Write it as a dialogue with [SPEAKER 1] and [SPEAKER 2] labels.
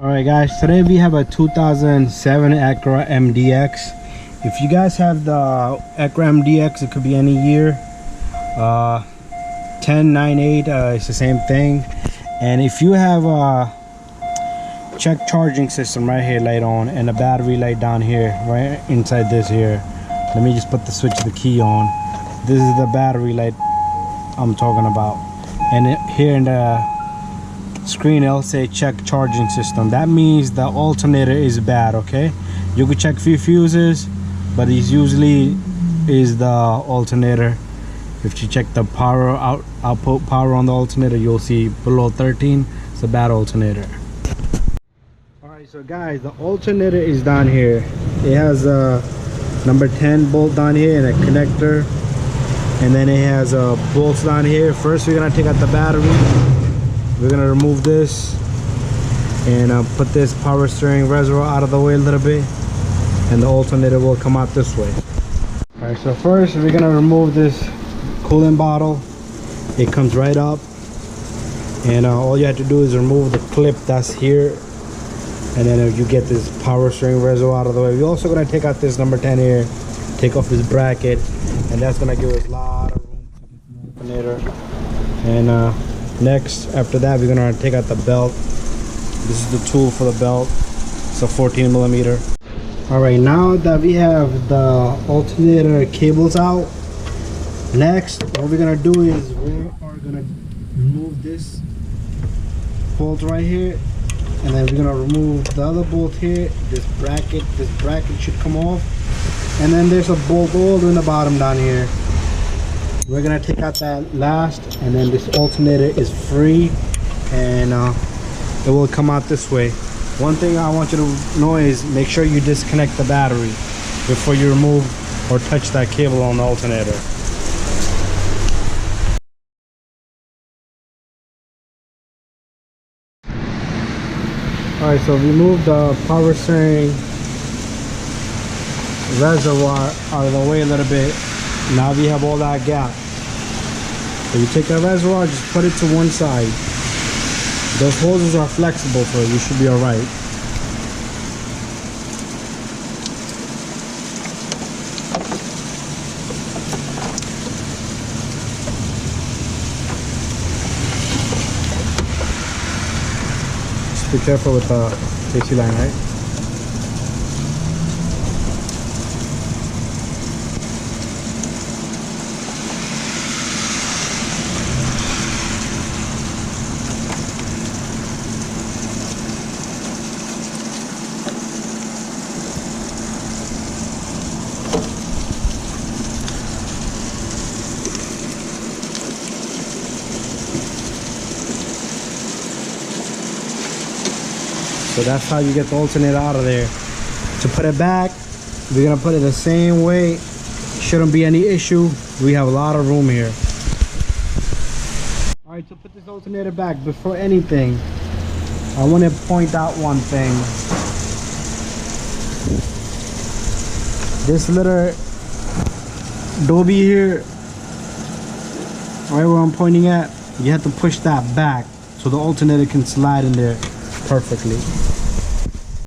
[SPEAKER 1] Alright guys, today we have a 2007 Acura MDX. If you guys have the Acura MDX, it could be any year. 1098, it's the same thing. And if you have a check charging system right here light on and a battery light down here, right inside this here. Let me just put the switch of the key on. This is the battery light I'm talking about. And here in the screen it'll say check charging system. That means the alternator is bad. Okay, you could check few fuses, but it usually is the alternator. If you check the power output power on the alternator, you'll see below 13. It's a bad alternator. All right, so guys, the alternator is down here. It has a number 10 bolt down here and a connector, and then it has a bolts down here. First we're gonna take out the battery. We're gonna remove this and put this power steering reservoir out of the way a little bit, and the alternator will come out this way. All right, so first we're gonna remove this coolant bottle. It comes right up, and all you have to do is remove the clip that's here, and then you get this power steering reservoir out of the way. We're also gonna take out this number 10 here, take off this bracket, and that's gonna give us a lot of room to get the alternator. And next, after that, we're gonna take out the belt. This is the tool for the belt. It's a 14 millimeter. All right, now that we have the alternator cables out, next what we're gonna do is we are gonna remove this bolt right here, and then we're gonna remove the other bolt here. This bracket should come off, and then there's a bolt all in the bottom down here. We're gonna take out that last, and then this alternator is free, and it will come out this way. One thing I want you to know is make sure you disconnect the battery before you remove or touch that cable on the alternator. Alright, so remove the power steering reservoir out of the way a little bit. Now we have all that gap. So you take the reservoir, just put it to one side. Those hoses are flexible, so you should be alright. Just be careful with the AC line, right? So that's how you get the alternator out of there. To put it back, we're gonna put it the same way. Shouldn't be any issue. We have a lot of room here. All right, to put this alternator back, before anything, I want to point out one thing. This little Dobby here, right where I'm pointing at, you have to push that back so the alternator can slide in there perfectly.